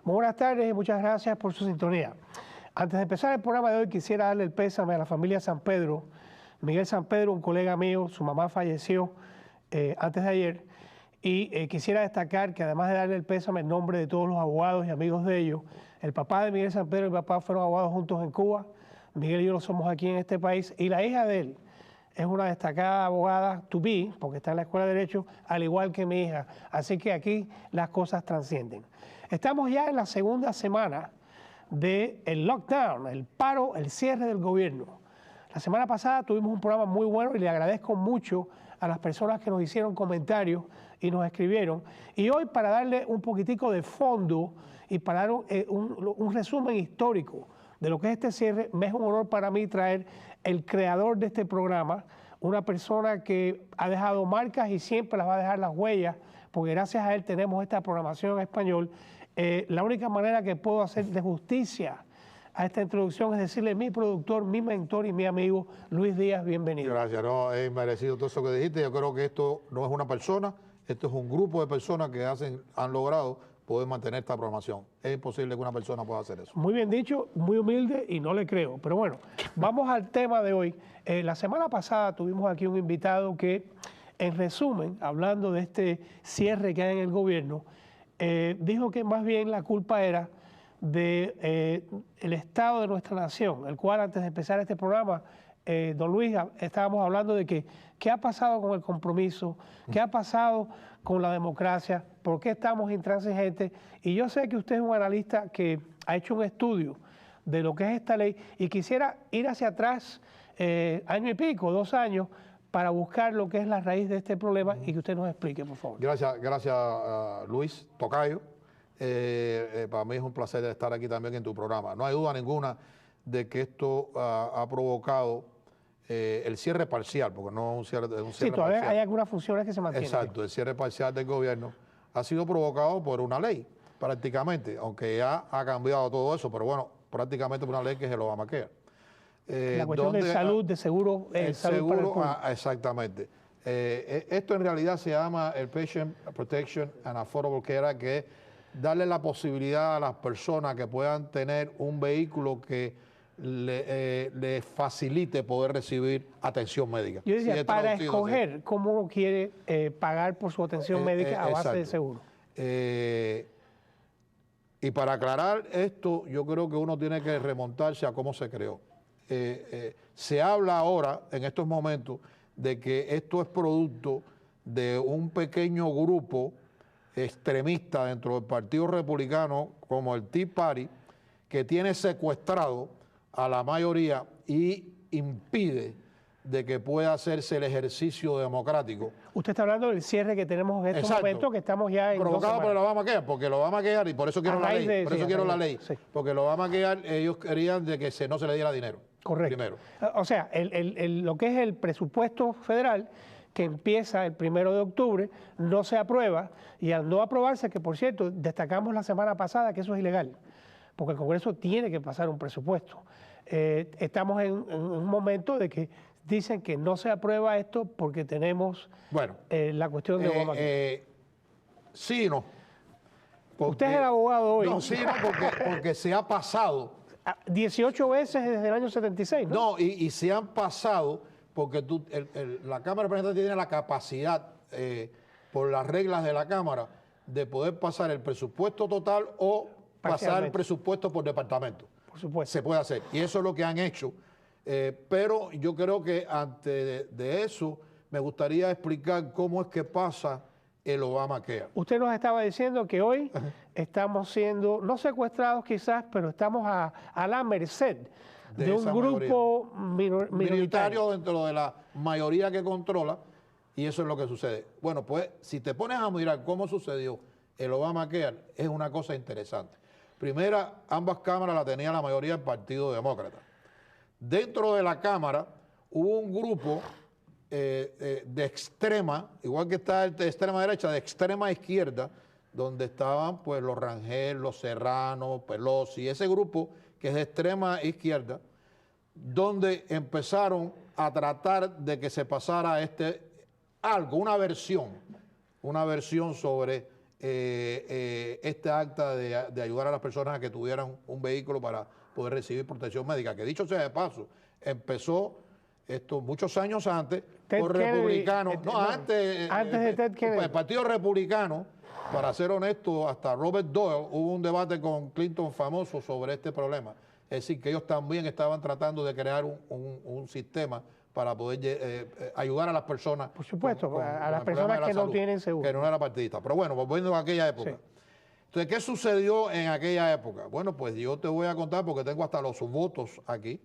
Muy buenas tardes y muchas gracias por su sintonía. Antes de empezar el programa de hoy, quisiera darle el pésame a la familia San Pedro. Miguel San Pedro, un colega mío, su mamá falleció antes de ayer. Y quisiera destacar que además de darle el pésame en nombre de todos los abogados y amigos de ellos, el papá de Miguel San Pedro y mi papá fueron abogados juntos en Cuba. Miguel y yo lo somos aquí en este país. Y la hija de él es una destacada abogada to be, porque está en la Escuela de Derecho, al igual que mi hija. Así que aquí las cosas trascienden. Estamos ya en la segunda semana del lockdown, el paro, el cierre del gobierno. La semana pasada tuvimos un programa muy bueno y le agradezco mucho a las personas que nos hicieron comentarios y nos escribieron. Y hoy, para darle un poquitico de fondo y para dar un resumen histórico de lo que es este cierre, me es un honor para mí traer el creador de este programa, una persona que ha dejado marcas y siempre las va a dejar las huellas, porque gracias a él tenemos esta programación en español. La única manera que puedo hacer de justicia a esta introducción es decirle mi productor, mi mentor y mi amigo Luis Díaz, bienvenido. Gracias, no, es merecido todo eso que dijiste. Yo creo que esto no es una persona, esto es un grupo de personas que han logrado poder mantener esta programación. Es imposible que una persona pueda hacer eso. Muy bien dicho, muy humilde y no le creo. Pero bueno, vamos al tema de hoy. La semana pasada tuvimos aquí un invitado que, en resumen, hablando de este cierre que hay en el gobierno, dijo que más bien la culpa era del estado de nuestra nación, el cual antes de empezar este programa, don Luis, estábamos hablando de que qué ha pasado con el compromiso, qué ha pasado con la democracia, por qué estamos intransigentes. Y yo sé que usted es un analista que ha hecho un estudio de lo que es esta ley y quisiera ir hacia atrás, año y pico, 2 años, para buscar lo que es la raíz de este problema y que usted nos explique, por favor. Gracias, Luis Tocayo. Para mí es un placer estar aquí también en tu programa. No hay duda ninguna de que esto ha provocado el cierre parcial, porque no es un cierre parcial. Sí, todavía hay algunas funciones que se mantienen. Exacto, el cierre parcial del gobierno ha sido provocado por una ley, prácticamente, aunque ya ha cambiado todo eso, pero bueno, prácticamente por una ley que es el Obamacare. La cuestión de salud, de seguro, salud para el público. Exactamente. Esto en realidad se llama el Patient Protection and Affordable Care, que es darle la posibilidad a las personas que puedan tener un vehículo que le facilite poder recibir atención médica. Yo decía, para escoger cómo uno quiere pagar por su atención médica a base de seguro. Y para aclarar esto, yo creo que uno tiene que remontarse a cómo se creó. Se habla ahora, en estos momentos, de que esto es producto de un pequeño grupo extremista dentro del Partido Republicano, como el Tea Party, que tiene secuestrado a la mayoría y impide de que pueda hacerse el ejercicio democrático. Usted está hablando del cierre que tenemos en estos momentos, que estamos ya en provocado por el Obamacare, porque el Obamacare, y por eso quiero la ley, por eso quiero la ley, porque el Obamacare ellos querían de que no se le diera dinero. Correcto. Primero. O sea, lo que es el presupuesto federal, que empieza el 1 de octubre, no se aprueba, y al no aprobarse, que por cierto, destacamos la semana pasada que eso es ilegal, porque el Congreso tiene que pasar un presupuesto. Estamos en un momento de que dicen que no se aprueba esto porque tenemos la cuestión de Obamacare. Sí y no. Porque, usted es el abogado hoy. No, sí, no, porque se ha pasado 18 veces desde el año 76, ¿no? No, y se han pasado porque la Cámara de Representantes tiene la capacidad, por las reglas de la Cámara, de poder pasar el presupuesto total o pasar el presupuesto por departamento. Por supuesto. Se puede hacer. Y eso es lo que han hecho. Pero yo creo que antes de eso, me gustaría explicar cómo es que pasa el Obamacare. Usted nos estaba diciendo que hoy estamos siendo, no secuestrados quizás, pero estamos a la merced de un grupo minoritario dentro de la mayoría que controla, y eso es lo que sucede. Bueno, pues si te pones a mirar cómo sucedió el Obamacare, es una cosa interesante. Primera, ambas cámaras la tenía la mayoría del Partido Demócrata. Dentro de la Cámara hubo un grupo de extrema, igual que está el de extrema derecha, de extrema izquierda, donde estaban pues los Rangel, los Serrano, Pelosi, ese grupo que es de extrema izquierda, donde empezaron a tratar de que se pasara una versión sobre este acta de ayudar a las personas a que tuvieran un vehículo para poder recibir protección médica, que dicho sea de paso, empezó esto muchos años antes por republicanos, antes de Ted Kennedy. El Partido Republicano, para ser honesto, hasta Robert Doyle, hubo un debate con Clinton famoso sobre este problema. Es decir, que ellos también estaban tratando de crear un sistema para poder ayudar a las personas. Por supuesto, a las personas que no tienen seguro. Que no era partidista. Pero bueno, volviendo a aquella época. Sí. Entonces, ¿qué sucedió en aquella época? Bueno, pues yo te voy a contar porque tengo hasta los votos aquí.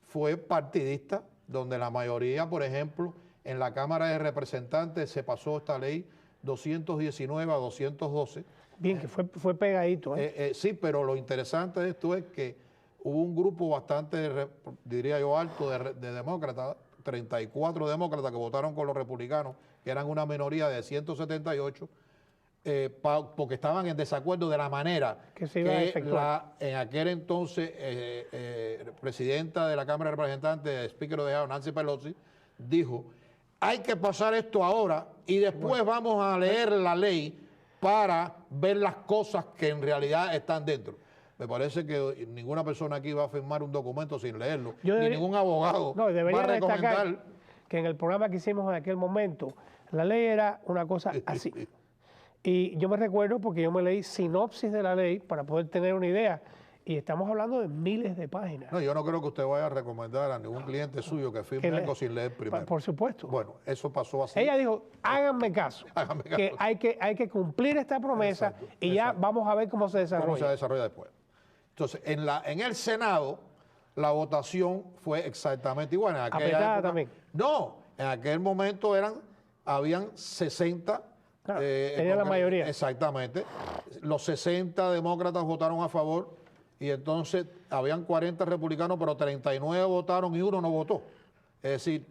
Fue partidista, donde la mayoría, por ejemplo, en la Cámara de Representantes se pasó esta ley 219 a 212. Bien, que fue pegadito. Sí, pero lo interesante de esto es que hubo un grupo bastante, diría yo, alto de demócratas, 34 demócratas que votaron con los republicanos, que eran una minoría de 178, porque estaban en desacuerdo de la manera que se iba a efectuar. En aquel entonces presidenta de la Cámara de Representantes, speaker de House, Nancy Pelosi, dijo, hay que pasar esto ahora y después vamos a leer la ley para ver las cosas que en realidad están dentro. Me parece que ninguna persona aquí va a firmar un documento sin leerlo, ni ningún abogado va a recomendar. Que en el programa que hicimos en aquel momento, la ley era una cosa así. Y yo me recuerdo porque yo me leí sinopsis de la ley para poder tener una idea. Y estamos hablando de miles de páginas. No, yo no creo que usted vaya a recomendar a ningún cliente suyo que firme algo sin leer primero. Por supuesto. Bueno, eso pasó así. Ella dijo, háganme caso, que hay que cumplir esta promesa y ya vamos a ver cómo se desarrolla. Cómo se desarrolla después. Entonces, en el Senado, la votación fue exactamente igual. En aquella época, también. No, en aquel momento habían 60. Tenía la mayoría. Exactamente. Los 60 demócratas votaron a favor y entonces habían 40 republicanos, pero 39 votaron y uno no votó. Es decir,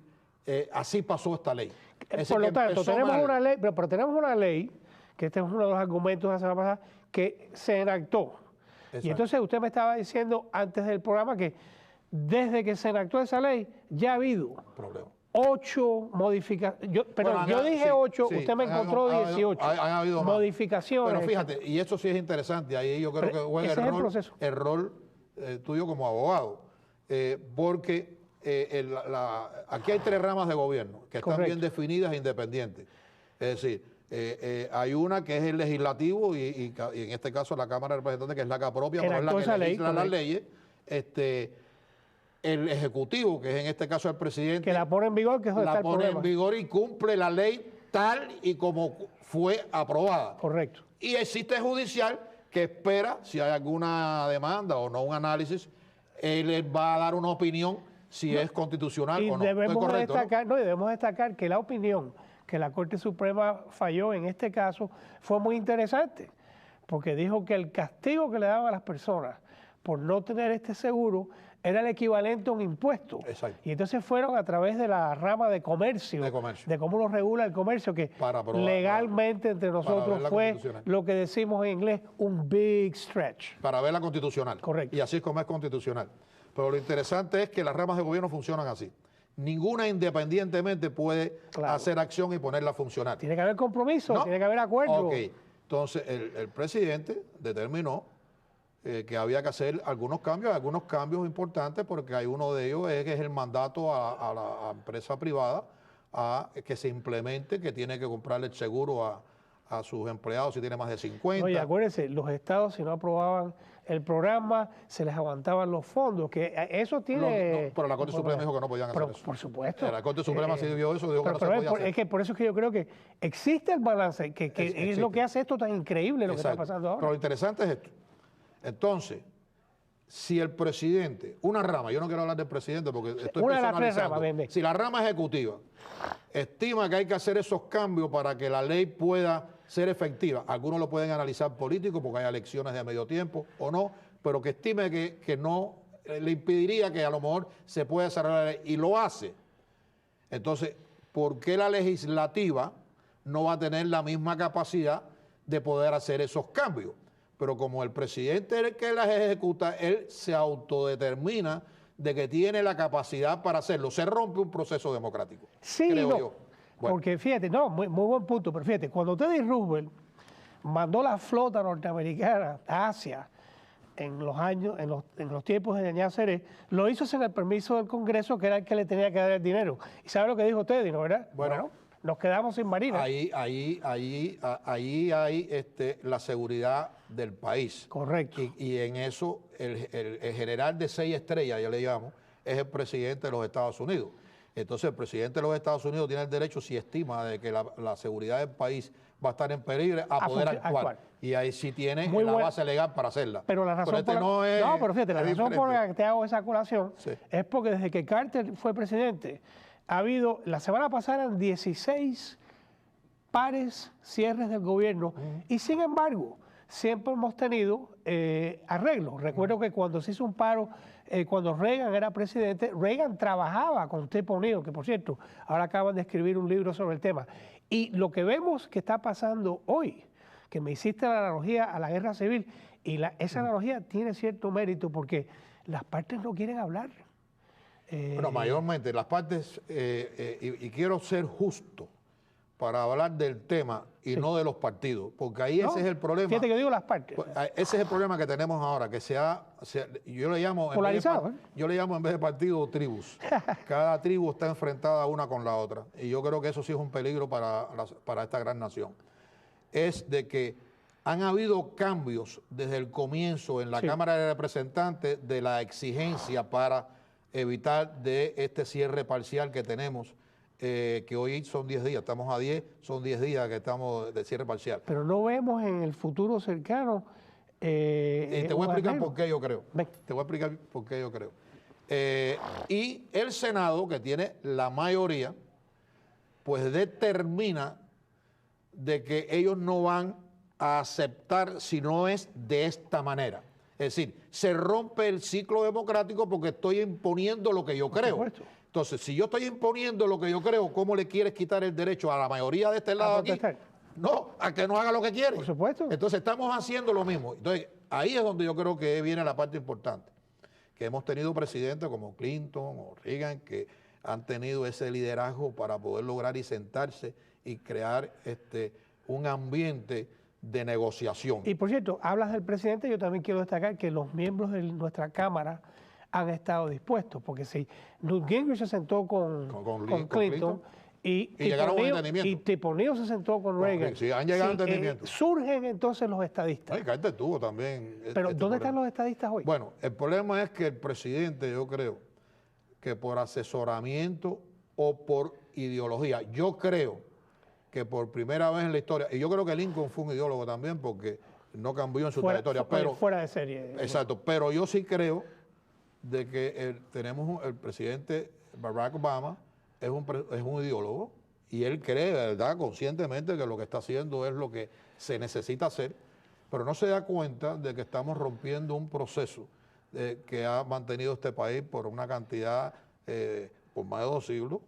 así pasó esta ley. Por lo tanto, tenemos una ley, pero tenemos una ley, que este es uno de los argumentos de la semana pasada, que se enactó. Exacto. Y entonces usted me estaba diciendo antes del programa que desde que se enactó esa ley ya ha habido 8 modificaciones. Yo dije 8, usted me encontró 18 modificaciones. Pero fíjate, y esto sí es interesante, ahí yo creo que juega el rol tuyo como abogado, porque aquí hay 3 ramas de gobierno que están bien definidas e independientes. Es decir, hay una que es el legislativo y en este caso la Cámara de Representantes, que es la que apropia, pero es la que legisla las leyes. El Ejecutivo, que es en este caso el presidente, que la pone en vigor, que es donde está el problema. La pone en vigor y cumple la ley tal y como fue aprobada. Correcto. Y existe el judicial que espera, si hay alguna demanda o no un análisis, él va a dar una opinión si es constitucional o no. Debemos destacar que la opinión que la Corte Suprema falló en este caso fue muy interesante, porque dijo que el castigo que le daban a las personas por no tener este seguro era el equivalente a un impuesto. Exacto. Y entonces fueron a través de la rama de comercio, de cómo lo regula el comercio, que legalmente entre nosotros fue lo que decimos en inglés un big stretch. Para ver la constitucional. Correcto. Y así es como es constitucional. Pero lo interesante es que las ramas de gobierno funcionan así. Ninguna independientemente puede hacer acción y ponerla a funcionar. Tiene que haber compromiso, tiene que haber acuerdo. Ok, entonces el presidente determinó que había que hacer algunos cambios importantes, porque hay uno de ellos que es el mandato a la empresa privada a que se implemente, que tiene que comprarle el seguro a sus empleados si tiene más de 50. Oye, acuérdense, los estados si no aprobaban el programa, se les aguantaban los fondos, que eso tiene... Pero la Corte Suprema dijo que no podían hacer eso. Por supuesto. La Corte Suprema sí vio eso, dijo que no se podía hacer. Es que por eso es que yo creo que existe el balance, que es lo que hace esto tan increíble, lo que está pasando ahora. Pero lo interesante es esto. Entonces, si el presidente, una rama, yo no quiero hablar del presidente porque estoy personalizando, si la rama ejecutiva estima que hay que hacer esos cambios para que la ley pueda ser efectiva, algunos lo pueden analizar político porque hay elecciones de medio tiempo o no, pero que estime que no le impediría que a lo mejor se pueda desarrollar la ley y lo hace. Entonces, ¿por qué la legislativa no va a tener la misma capacidad de poder hacer esos cambios? Pero como el presidente es el que las ejecuta, él se autodetermina de que tiene la capacidad para hacerlo. Se rompe un proceso democrático, creo yo. Bueno. Porque fíjate, muy buen punto, pero fíjate, cuando Teddy Roosevelt mandó la flota norteamericana a Asia en los tiempos de Doña Seré, lo hizo sin el permiso del Congreso, que era el que le tenía que dar el dinero. ¿Y sabe lo que dijo Teddy, no, verdad? Bueno, nos quedamos sin marina. Ahí hay la seguridad del país. Correcto. Y en eso el general de 6 estrellas, yo le llamo, es el presidente de los Estados Unidos. Entonces el presidente de los Estados Unidos tiene el derecho, si estima de que la seguridad del país va a estar en peligro, a poder actuar. Y ahí sí tiene la base legal para hacerla. Pero la razón pero fíjate, la razón por la que te hago esa colación es porque desde que Carter fue presidente, ha habido, la semana pasada eran 16 pares cierres del gobierno y sin embargo siempre hemos tenido arreglos. Recuerdo que cuando se hizo un paro, cuando Reagan era presidente, Reagan trabajaba con Tip O'Neill, que por cierto, ahora acaban de escribir un libro sobre el tema. Y lo que vemos que está pasando hoy, que me hiciste la analogía a la guerra civil, y esa analogía tiene cierto mérito porque las partes no quieren hablar. Bueno, mayormente las partes, y quiero ser justo para hablar del tema y no de los partidos, porque ahí ese es el problema. Fíjate que digo las partes. Pues, ese es el problema que tenemos ahora, que yo le llamo, polarizado. Yo le llamo en vez de partido tribus. Cada tribu está enfrentada una con la otra, y yo creo que eso sí es un peligro para esta gran nación. Es de que han habido cambios desde el comienzo en la Cámara de Representantes de la exigencia para evitar de este cierre parcial que tenemos, que hoy son 10 días, estamos a 10, son 10 días que estamos de cierre parcial. Pero no vemos en el futuro cercano. Te voy a explicar por qué yo creo. Te voy a explicar por qué yo creo. Y el Senado, que tiene la mayoría, pues determina de que ellos no van a aceptar si no es de esta manera. Es decir, se rompe el ciclo democrático porque estoy imponiendo lo que yo creo. Entonces, si yo estoy imponiendo lo que yo creo, ¿cómo le quieres quitar el derecho a la mayoría de este lado aquí? No, a que no haga lo que quiere. Por supuesto. Entonces, estamos haciendo lo mismo. Entonces, ahí es donde yo creo que viene la parte importante. Que hemos tenido presidentes como Clinton o Reagan que han tenido ese liderazgo para poder lograr y sentarse y crear un ambiente de negociación. Y por cierto, hablas del presidente, yo también quiero destacar que los miembros de nuestra Cámara han estado dispuestos, porque si Newt Gingrich se sentó con Clinton y llegaron a un entendimiento. Y Tip O'Neill se sentó con Reagan. Sí, han llegado a entendimiento. Surgen entonces los estadistas. Ay, Carter tuvo también. Pero ¿dónde están los estadistas hoy? Bueno, el problema es que el presidente, yo creo, que por asesoramiento o por ideología, yo creo que por primera vez en la historia, y yo creo que Lincoln fue un ideólogo también porque no cambió en su trayectoria. Pero fuera de serie. Exacto, pero yo sí creo de que tenemos el presidente Barack Obama es un ideólogo y él cree, de verdad, conscientemente que lo que está haciendo es lo que se necesita hacer, pero no se da cuenta de que estamos rompiendo un proceso que ha mantenido este país por una cantidad, por más de 2 siglos,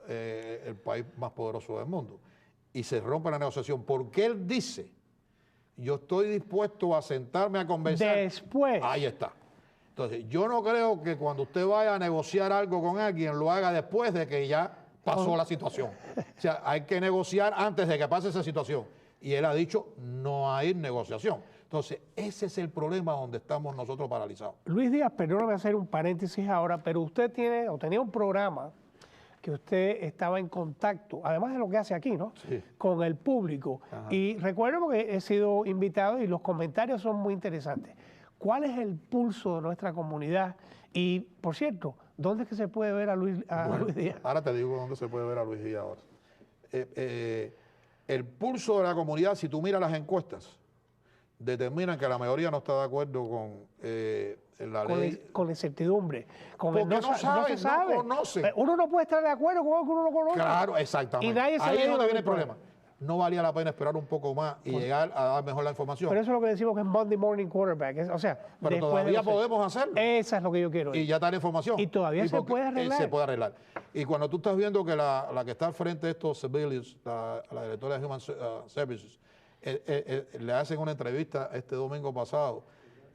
el país más poderoso del mundo. Y se rompe la negociación, porque él dice, yo estoy dispuesto a sentarme a conversar. Después. Ahí está. Entonces, yo no creo que cuando usted vaya a negociar algo con alguien, lo haga después de que ya pasó la situación. O sea, hay que negociar antes de que pase esa situación. Y él ha dicho, no hay negociación. Entonces, ese es el problema donde estamos nosotros paralizados. Luis Díaz, perdóname hacer un paréntesis ahora, pero usted tenía un programa que usted estaba en contacto, además de lo que hace aquí, ¿no? Sí. Con el público. Ajá. Y recuerdo que he sido invitado y los comentarios son muy interesantes. ¿Cuál es el pulso de nuestra comunidad? Y, por cierto, ¿dónde es que se puede ver a Luis Díaz? Ahora te digo dónde se puede ver a Luis Díaz ahora. El pulso de la comunidad, si tú miras las encuestas, determinan que la mayoría no está de acuerdo con la ley. Con la incertidumbre. Porque no sabe, no conoce. Uno no puede estar de acuerdo con algo que uno no conoce. Claro, exactamente. Y nadie ahí es donde viene el problema. No valía la pena esperar un poco más y llegar a dar mejor la información. Pero eso es lo que decimos que es Monday Morning Quarterback. O sea, pero todavía podemos hacerlo. Esa es lo que yo quiero. Y ya está la información. Y todavía se puede arreglar. Se puede arreglar. Y cuando tú estás viendo que la que está al frente de estos civilians, la directora de Human Services, le hacen una entrevista este domingo pasado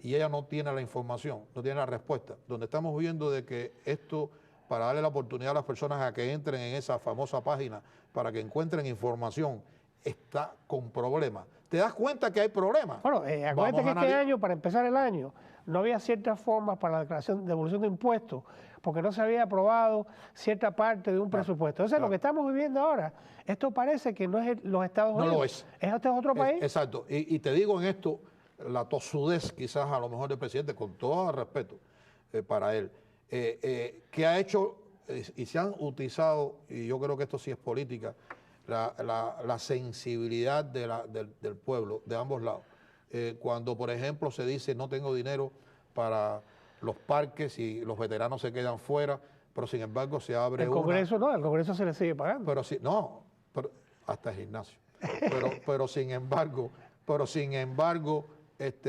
y ella no tiene la información, no tiene la respuesta. Donde estamos viendo de que esto, para darle la oportunidad a las personas a que entren en esa famosa página, para que encuentren información, está con problemas. te das cuenta que hay problemas. Bueno, acuérdate que este año, para empezar el año, no había ciertas formas para la declaración de devolución de impuestos, porque no se había aprobado cierta parte de un presupuesto. Entonces, lo que estamos viviendo ahora, esto parece que no es los Estados Unidos. No lo es. Este es otro país. Exacto. Y te digo en esto, la tosudez quizás a lo mejor del presidente, con todo el respeto para él, que ha hecho y se han utilizado, y yo creo que esto sí es política, la sensibilidad del pueblo de ambos lados. Cuando, por ejemplo, se dice no tengo dinero para los parques y los veteranos se quedan fuera, pero sin embargo se abre el Congreso no, el Congreso se le sigue pagando. Pero si, no, hasta el gimnasio. Pero sin embargo,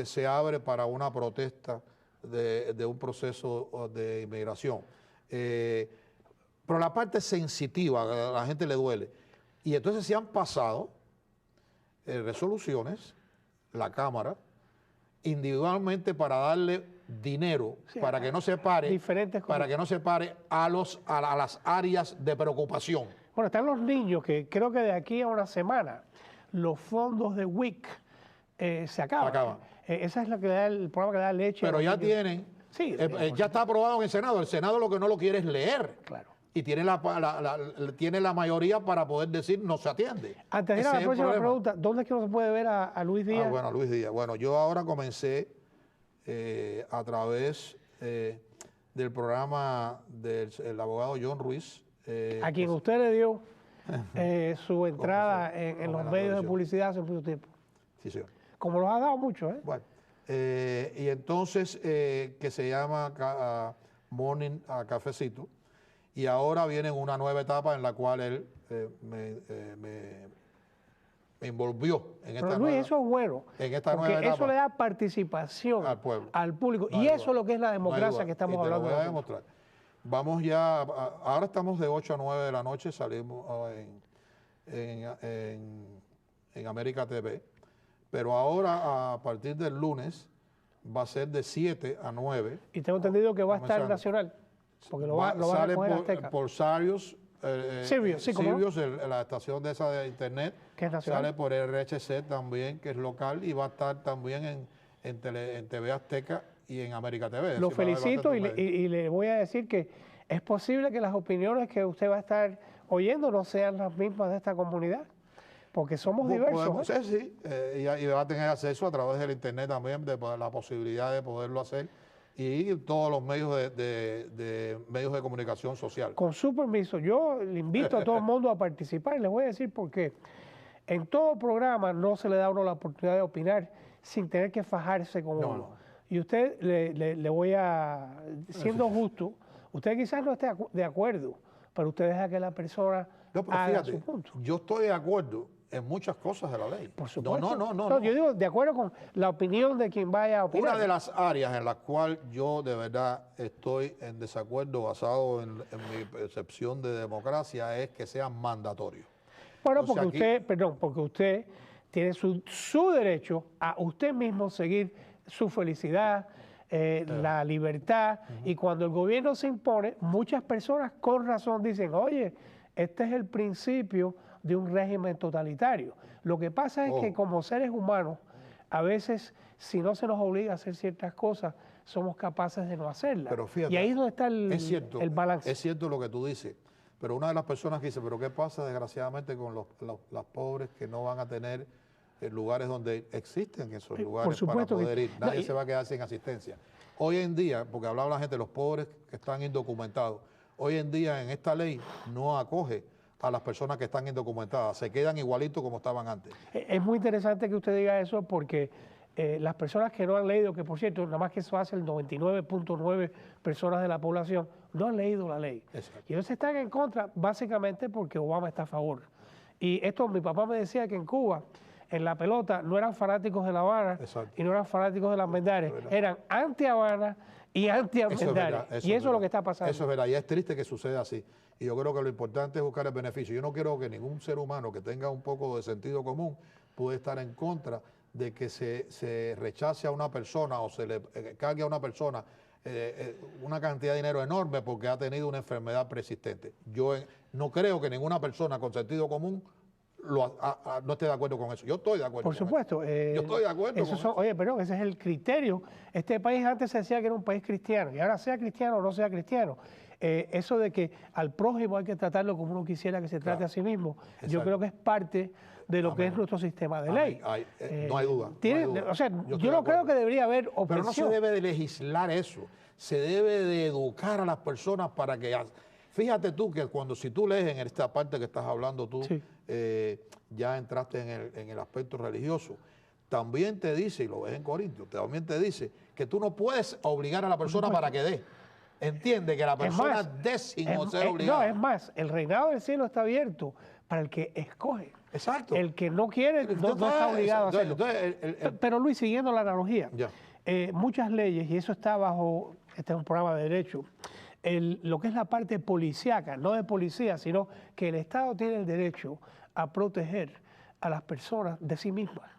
se abre para una protesta de un proceso de inmigración. Pero la parte sensitiva, a la gente le duele. Y entonces se han pasado resoluciones, la Cámara, individualmente para darle dinero, para que no se pare, a las áreas de preocupación. Bueno, están los niños, que creo que de aquí a una semana los fondos de WIC se acaban. Esa es la que da el programa que da leche. Pero ya tienen, ya está aprobado en el Senado. El Senado lo que no lo quiere es leer. Claro. Y tiene la mayoría para poder decir no se atiende. Antes de ir a la próxima pregunta, ¿dónde es que no se puede ver a Luis Díaz? Bueno, Luis Díaz. Bueno, yo ahora comencé a través del programa del abogado John Ruiz. A quien usted le dio su entrada en los medios de publicidad hace mucho tiempo. Sí, señor. Como los ha dado mucho, ¿eh? Bueno, y entonces que se llama Morning Cafecito. Y ahora viene una nueva etapa en la cual él me envolvió en esta Luis, eso es bueno, porque eso le da participación al pueblo, al público. Y eso es lo que es la democracia que estamos hablando. Lo voy a demostrar. Vamos ya, ahora estamos de 8 a 9 de la noche, salimos en América TV, pero ahora a partir del lunes va a ser de 7 a 9. Y tengo entendido que va a estar nacional. Porque lo va a recoger Azteca. Por Sirius, Sirius, la estación de esa de internet, que es nacional. Sale por RHC también, que es local, y va a estar también en TV Azteca y en América TV. Lo felicito y le voy a decir que es posible que las opiniones que usted va a estar oyendo no sean las mismas de esta comunidad, porque somos diversos. Sí, y va a tener acceso a través del internet también, de la posibilidad de poderlo hacer, y todos los medios medios de comunicación social. Con su permiso, yo le invito a todo el mundo a participar y les voy a decir por qué. En todo programa no se le da a uno la oportunidad de opinar sin tener que fajarse con uno. No. Y usted le voy a, siendo justo, usted quizás no esté de acuerdo, pero usted deja que la persona haga su punto. Yo estoy de acuerdo en muchas cosas de la ley. Por supuesto. No. Yo digo, de acuerdo con la opinión de quien vaya a opinar. Una de las áreas en las cuales yo de verdad estoy en desacuerdo basado en mi percepción de democracia es que sea mandatorio. Bueno, porque usted tiene su derecho a usted mismo seguir su felicidad, la libertad, y cuando el gobierno se impone, muchas personas con razón dicen, oye, este es el principio de un régimen totalitario. Lo que pasa es que como seres humanos, a veces, si no se nos obliga a hacer ciertas cosas, somos capaces de no hacerlas. Pero fíjate, y ahí es donde está el balance. Es cierto lo que tú dices, pero una de las personas que dice, pero ¿qué pasa desgraciadamente con los pobres que no van a tener lugares donde existen esos lugares para poder ir? Nadie se va a quedar sin asistencia. Hoy en día, porque hablaba la gente de los pobres que están indocumentados, hoy en día en esta ley no acoge a las personas que están indocumentadas, se quedan igualitos como estaban antes. Es muy interesante que usted diga eso porque las personas que no han leído, que por cierto, nada más que eso hace el 99.9 personas de la población, no han leído la ley. Exacto. Y ellos están en contra básicamente porque Obama está a favor. Y esto, mi papá me decía que en Cuba, en la pelota, no eran fanáticos de La Habana y no eran fanáticos de las Almendares, eran anti-Habana y anti-Almendares. Y eso es lo que está pasando. Eso es verdad, y es triste que suceda así. Y yo creo que lo importante es buscar el beneficio. Yo no quiero que ningún ser humano que tenga un poco de sentido común pueda estar en contra de que se rechace a una persona o se le cargue a una persona una cantidad de dinero enorme porque ha tenido una enfermedad persistente. Yo no creo que ninguna persona con sentido común no esté de acuerdo con eso. Yo estoy de acuerdo Por supuesto. Yo estoy de acuerdo con eso. Oye, pero ese es el criterio. Este país antes se decía que era un país cristiano, y ahora sea cristiano o no sea cristiano. Eso de que al prójimo hay que tratarlo como uno quisiera que se trate a sí mismo, yo creo que es parte de lo que es nuestro sistema de ley. No hay duda. O sea, yo no creo que debería haber opresión. Pero no se debe de legislar eso. Se debe de educar a las personas para que... Fíjate tú que si tú lees en esta parte que estás hablando tú, sí. Ya entraste en el aspecto religioso, también te dice, y lo ves en Corintios, también te dice que tú no puedes obligar a la persona para que dé. Entiende que la persona dé sin ser obligada. No, es más, el reinado del cielo está abierto para el que escoge. Exacto. El que no quiere no está obligado a hacerlo. Pero Luis, siguiendo la analogía, muchas leyes, y eso está bajo, este es un programa de derecho, lo que es la parte policíaca, no de policía, sino que el Estado tiene el derecho a proteger a las personas de sí mismas.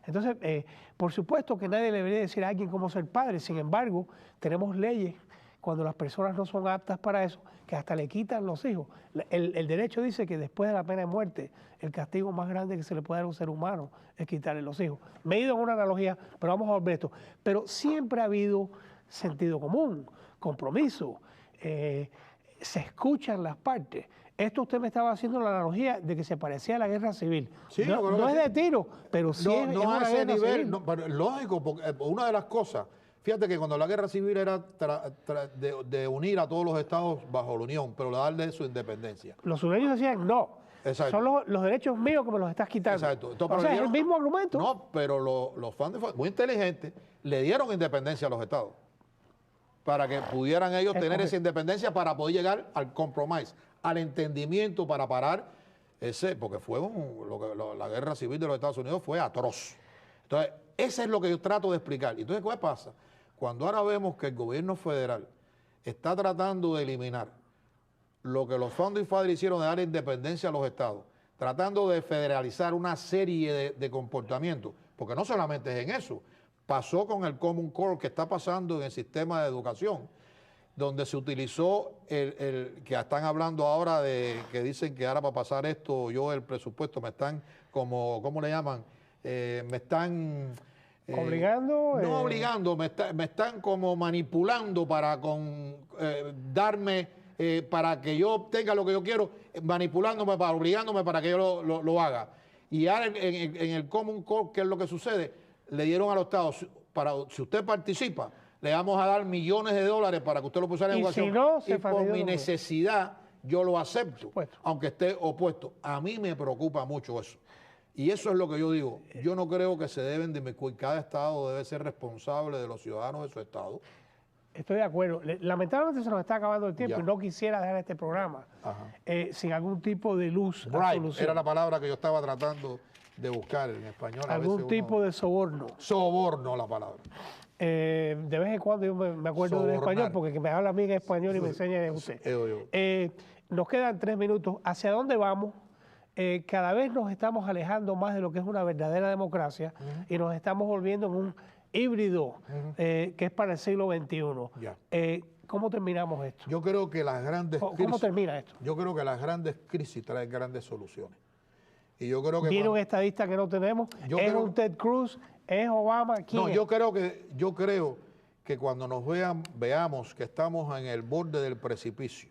Entonces, por supuesto que nadie le debería decir a alguien cómo ser padre, sin embargo, tenemos leyes cuando las personas no son aptas para eso, que hasta le quitan los hijos. El derecho dice que después de la pena de muerte, el castigo más grande que se le puede dar a un ser humano es quitarle los hijos. Me he ido en una analogía, pero vamos a volver a esto. Pero siempre ha habido sentido común, compromiso, se escuchan las partes. Esto usted me estaba haciendo la analogía de que se parecía a la guerra civil. Sí, no es de tiro, pero sí es no una a ese guerra nivel. civil. No, pero lógico, porque una de las cosas, fíjate que cuando la guerra civil era de unir a todos los estados bajo la unión, pero darle su independencia. Los sureños decían no. Exacto. Son los derechos míos que me los estás quitando. Exacto. Entonces, o sea, es el mismo argumento. No, pero los fans muy inteligentes le dieron independencia a los estados para que pudieran ellos tener esa independencia para poder llegar al compromise, al entendimiento para parar porque fue la guerra civil de los Estados Unidos fue atroz. Entonces, eso es lo que yo trato de explicar. Entonces, ¿qué pasa? Cuando ahora vemos que el gobierno federal está tratando de eliminar lo que los founding fathers hicieron de dar independencia a los estados, tratando de federalizar una serie de comportamientos, porque no solamente es en eso, pasó con el Common Core que está pasando en el sistema de educación, donde se utilizó que están hablando ahora de que dicen que ahora para pasar esto, el presupuesto me están ¿cómo le llaman? Me están... ¿Obligando? No obligando, me están como manipulando para darme, para que yo obtenga lo que yo quiero, manipulándome, obligándome para que yo lo haga. Y ahora en el Common Core, ¿qué es lo que sucede? Le dieron a los estados, si usted participa, le vamos a dar millones de dólares para que usted lo pusiera en educación. Si no, y por mi necesidad, yo lo acepto, aunque esté opuesto. A mí me preocupa mucho eso. Y eso es lo que yo digo. Yo no creo que se deben de inmiscuir. Cada estado debe ser responsable de los ciudadanos de su estado. Estoy de acuerdo. Lamentablemente se nos está acabando el tiempo y no quisiera dejar este programa sin algún tipo de luz. Era la palabra que yo estaba tratando de buscar en español. Algún tipo de soborno. Soborno la palabra. De vez en cuando yo me acuerdo del español porque me habla a mí en español y me enseña a usted. Nos quedan 3 minutos. ¿Hacia dónde vamos? Cada vez nos estamos alejando más de lo que es una verdadera democracia y nos estamos volviendo en un híbrido que es para el siglo XXI. ¿Cómo terminamos esto? Yo creo que las grandes crisis... ¿Cómo termina esto? Yo creo que las grandes crisis traen grandes soluciones. Y yo creo que... ¿Viene un estadista que no tenemos? ¿Es un Ted Cruz? ¿Es Obama? ¿Quién es? Yo creo que cuando nos veamos que estamos en el borde del precipicio,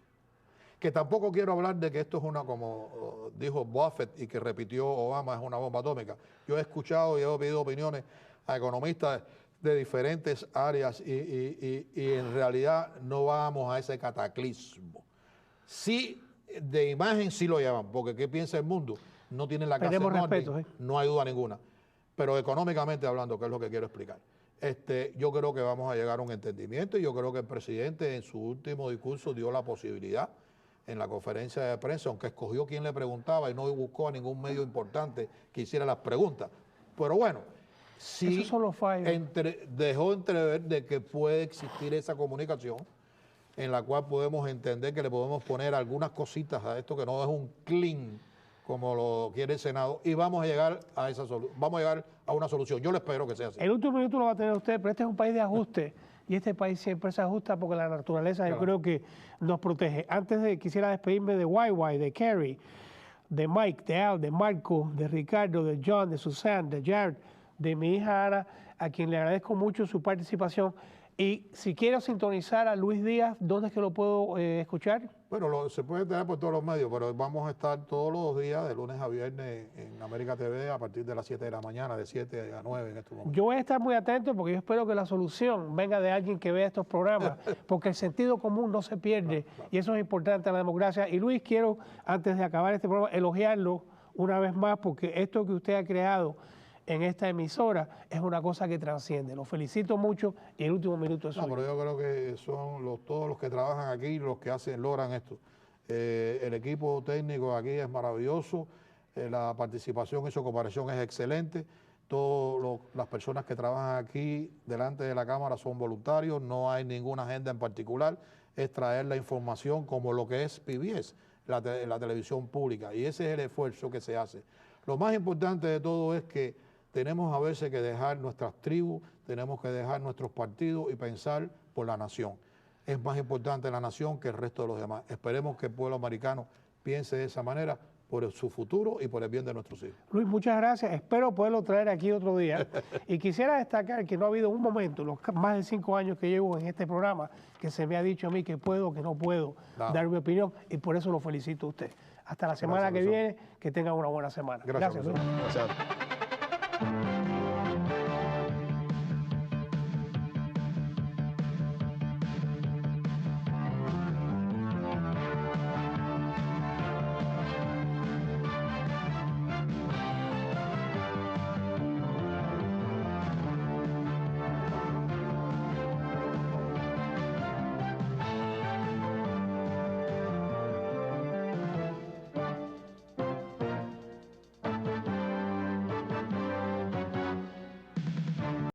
que tampoco quiero hablar de que esto es como dijo Buffett y que repitió Obama, es una bomba atómica. Yo he escuchado y he pedido opiniones a economistas de diferentes áreas y en realidad no vamos a ese cataclismo. Sí, de imagen sí lo llaman, porque ¿qué piensa el mundo? No tienen la casa en orden, no hay duda ninguna. Pero económicamente hablando, que es lo que quiero explicar, yo creo que vamos a llegar a un entendimiento y yo creo que el presidente en su último discurso dio la posibilidad en la conferencia de prensa, aunque escogió quien le preguntaba y no buscó a ningún medio importante que hiciera las preguntas. Pero bueno, sí dejó entrever de que puede existir esa comunicación en la cual podemos entender que le podemos poner algunas cositas a esto que no es un clean como lo quiere el Senado, y vamos a llegar a una solución. Yo le espero que sea así. El último minuto lo va a tener usted, pero este es un país de ajuste y este país siempre se ajusta porque la naturaleza yo creo que nos protege. Antes quisiera despedirme de YY, de Kerry. de Mike, de Al, de Marco, de Ricardo, de John, de Susan, de Jared, de mi hija Ana, a quien le agradezco mucho su participación. Y si quiero sintonizar a Luis Díaz, ¿dónde es que lo puedo escuchar? Bueno, se puede tener por todos los medios, pero vamos a estar todos los días, de lunes a viernes, en América TV a partir de las 7 de la mañana, de 7 a 9 en estos momentos. Yo voy a estar muy atento porque yo espero que la solución venga de alguien que vea estos programas, porque el sentido común no se pierde y eso es importante en la democracia. Y Luis, quiero, antes de acabar este programa, elogiarlo una vez más porque esto que usted ha creado en esta emisora es una cosa que trasciende. Lo felicito mucho y el último minuto es suyo. No, pero yo creo que son todos los que trabajan aquí los que logran esto. El equipo técnico aquí es maravilloso, la participación y su cooperación es excelente. Todas las personas que trabajan aquí delante de la cámara son voluntarios, no hay ninguna agenda en particular, es traer la información como lo que es PBS, la televisión pública, y ese es el esfuerzo que se hace. Lo más importante de todo es que tenemos a veces que dejar nuestras tribus, tenemos que dejar nuestros partidos y pensar por la nación. Es más importante la nación que el resto de los demás. Esperemos que el pueblo americano piense de esa manera por su futuro y por el bien de nuestros hijos. Luis, muchas gracias. Espero poderlo traer aquí otro día. Y quisiera destacar que no ha habido un momento, los más de 5 años que llevo en este programa, que se me ha dicho a mí que puedo o que no puedo dar mi opinión, y por eso lo felicito a usted. Hasta la semana que viene, que tengan una buena semana. Gracias, Luis. Gracias.